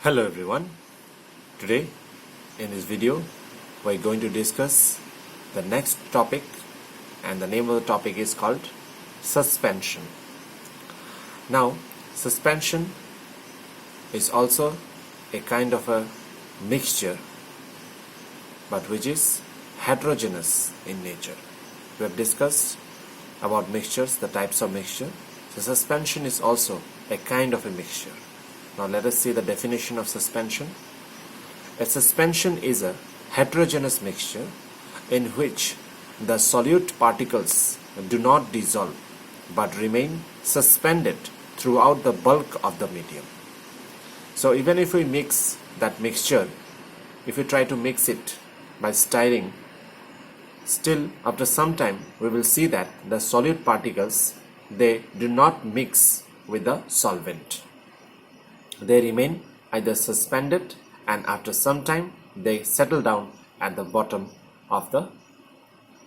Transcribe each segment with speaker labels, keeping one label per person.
Speaker 1: Hello everyone. Today in this video we're going to discuss the next topic, and the name of the topic is called suspension. Now suspension is also a kind of a mixture, but which is heterogeneous in nature. We have discussed about mixtures, the types of mixture. So suspension is also a kind of a mixture. Now let us see the definition of suspension. A suspension is a heterogeneous mixture in which the solute particles do not dissolve but remain suspended throughout the bulk of the medium. So even if we mix that mixture, if we try to mix it by stirring, still after some time we will see that the solute particles, they do not mix with the solvent. They remain either suspended, and after some time they settle down at the bottom of the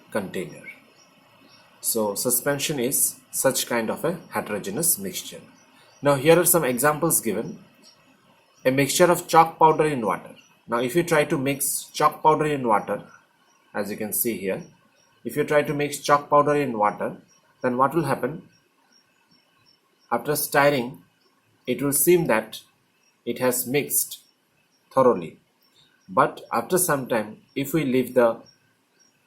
Speaker 1: container. So suspension is such kind of a heterogeneous mixture. Now here are some examples given. A mixture of chalk powder in water. Now if you try to mix chalk powder in water, as you can see here, if you try to mix chalk powder in water, then what will happen? After stirring, it will seem that it has mixed thoroughly, but after some time, if we leave the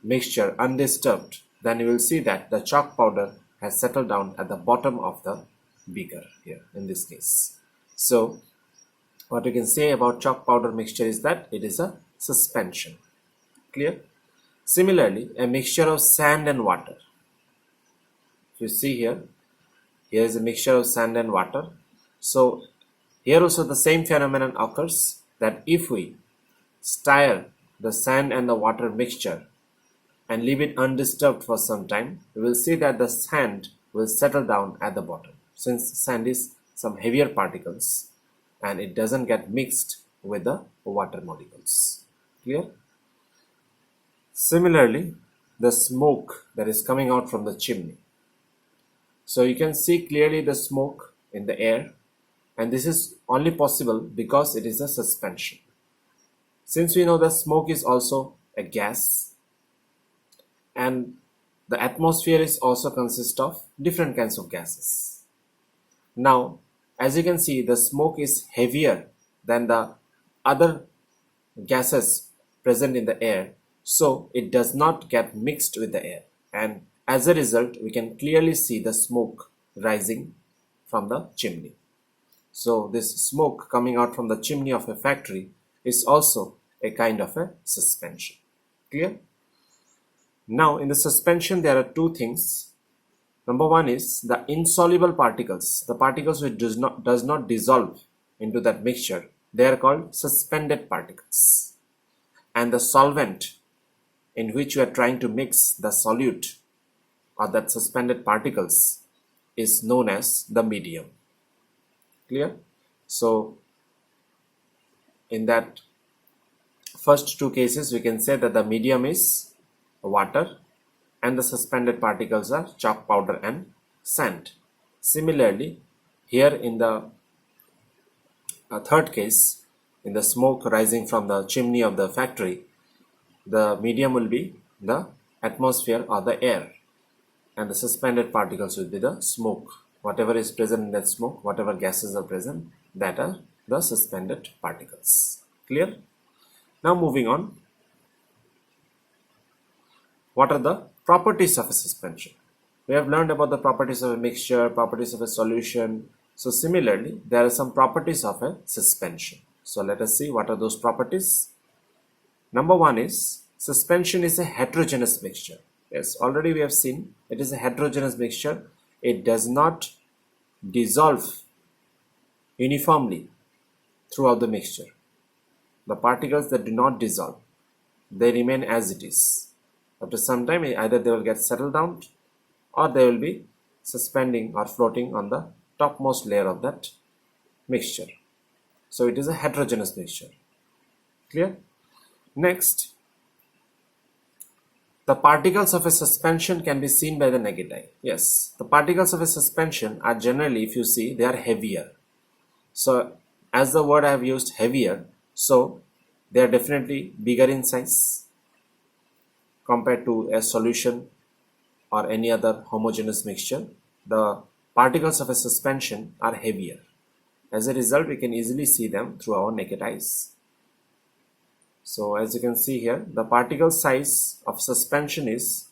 Speaker 1: mixture undisturbed, then you will see that the chalk powder has settled down at the bottom of the beaker here in this case. So what you can say about chalk powder mixture is that it is a suspension. Clear? Similarly, a mixture of sand and water. If you see here is a mixture of sand and water. So here also the same phenomenon occurs, that if we stir the sand and the water mixture and leave it undisturbed for some time, we will see that the sand will settle down at the bottom, since sand is some heavier particles and it doesn't get mixed with the water molecules. Clear? Similarly, the smoke that is coming out from the chimney. So you can see clearly the smoke in the air, and this is only possible because it is a suspension. Since we know that smoke is also a gas, and the atmosphere is also consists of different kinds of gases. Now, as you can see, the smoke is heavier than the other gases present in the air, so it does not get mixed with the air, and as a result we can clearly see the smoke rising from the chimney. So this smoke coming out from the chimney of a factory is also a kind of a suspension. Clear? Now in the suspension there are two things. Number one is the insoluble particles, the particles which does not dissolve into that mixture. They are called suspended particles. And the solvent in which you are trying to mix the solute or that suspended particles is known as the medium. Clear? So in that first two cases we can say that the medium is water and the suspended particles are chalk powder and sand. Similarly, here in the third case, in the smoke rising from the chimney of the factory, the medium will be the atmosphere or the air, and the suspended particles will be the smoke. Whatever is present in that smoke, whatever gases are present, that are the suspended particles. Clear? Now moving on. What are the properties of a suspension? We have learned about the properties of a mixture, properties of a solution. So similarly, there are some properties of a suspension. So let us see what are those properties. Number one is suspension is a heterogeneous mixture. Yes, already we have seen it is a heterogeneous mixture. It does not dissolve uniformly throughout the mixture. The particles that do not dissolve, they remain as it is. After some time, either they will get settled down or they will be suspending or floating on the topmost layer of that mixture. So it is a heterogeneous mixture. Clear? Next, the particles of a suspension can be seen by the naked eye. Yes, the particles of a suspension are generally, if you see, they are heavier. So as the word I have used heavier, so they are definitely bigger in size compared to a solution or any other homogeneous mixture. The particles of a suspension are heavier. As a result, we can easily see them through our naked eyes. So as you can see here, the particle size of suspension is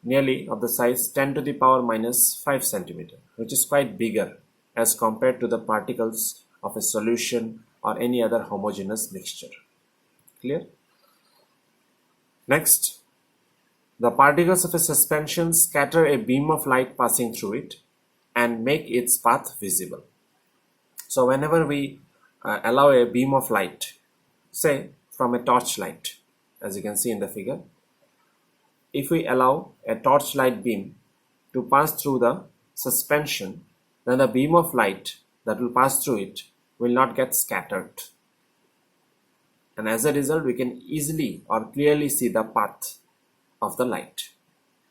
Speaker 1: nearly of the size 10 to the power minus 5 centimeter, which is quite bigger as compared to the particles of a solution or any other homogeneous mixture. Clear? Next, the particles of a suspension scatter a beam of light passing through it and make its path visible. So whenever we allow a beam of light, say from a torchlight, as you can see in the figure, if we allow a torchlight beam to pass through the suspension, then the beam of light that will pass through it will not get scattered. And as a result, we can easily or clearly see the path of the light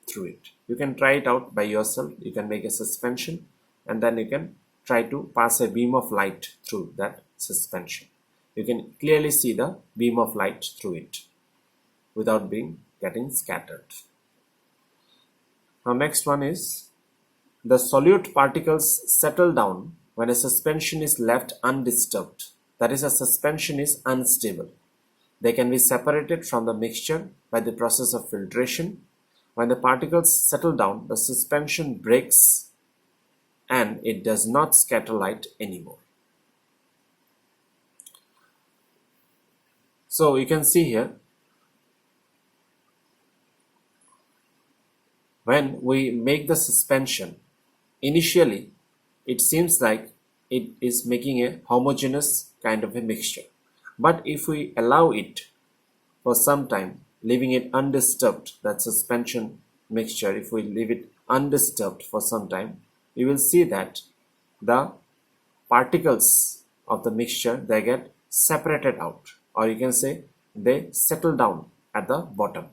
Speaker 1: through it. You can try it out by yourself. You can make a suspension and then you can try to pass a beam of light through that suspension. You can clearly see the beam of light through it without getting scattered. Now next one is the solute particles settle down when a suspension is left undisturbed. That is, a suspension is unstable. They can be separated from the mixture by the process of filtration. When the particles settle down, the suspension breaks and it does not scatter light anymore. So you can see here, when we make the suspension, initially it seems like it is making a homogeneous kind of a mixture. But if we allow it for some time, leaving it undisturbed, that suspension mixture, if we leave it undisturbed for some time, you will see that the particles of the mixture, they get separated out, or you can say they settle down at the bottom.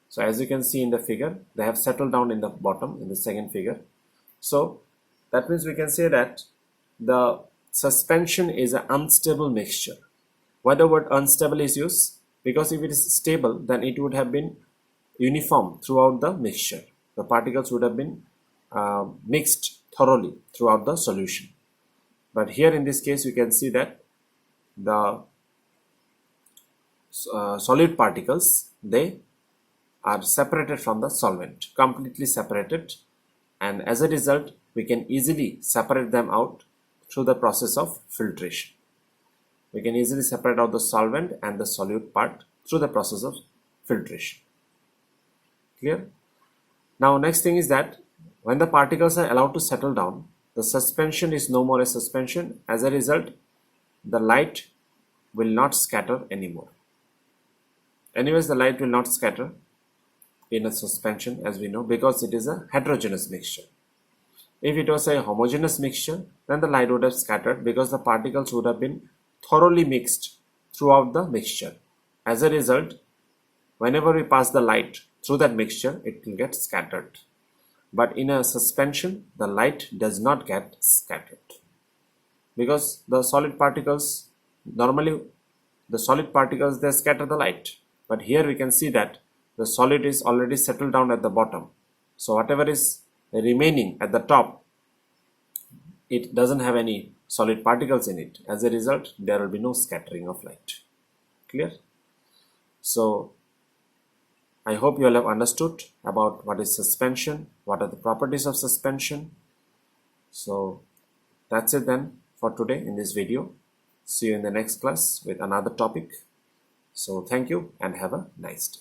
Speaker 1: So as you can see in the figure, they have settled down in the bottom in the second figure. So that means we can say that the suspension is an unstable mixture. Why the word unstable is used? Because if it is stable, then it would have been uniform throughout the mixture. The particles would have been mixed thoroughly throughout the solution. But here in this case, you can see that the solid particles, they are separated from the solvent, completely separated, and as a result, we can easily separate them out through the process of filtration. We can easily separate out the solvent and the solute part through the process of filtration. Clear? Now next thing is that when the particles are allowed to settle down, the suspension is no more a suspension. As a result, the light will not scatter anymore. Anyways, the light will not scatter in a suspension, as we know, because it is a heterogeneous mixture. If it was a homogeneous mixture, then the light would have scattered because the particles would have been thoroughly mixed throughout the mixture. As a result, whenever we pass the light through that mixture, it will get scattered. But in a suspension, the light does not get scattered because the solid particles, normally the solid particles, they scatter the light. But here we can see that the solid is already settled down at the bottom. So whatever is remaining at the top, it doesn't have any solid particles in it. As a result, there will be no scattering of light. Clear? So I hope you all have understood about what is suspension, what are the properties of suspension. So that's it then for today in this video. See you in the next class with another topic. So thank you and have a nice day.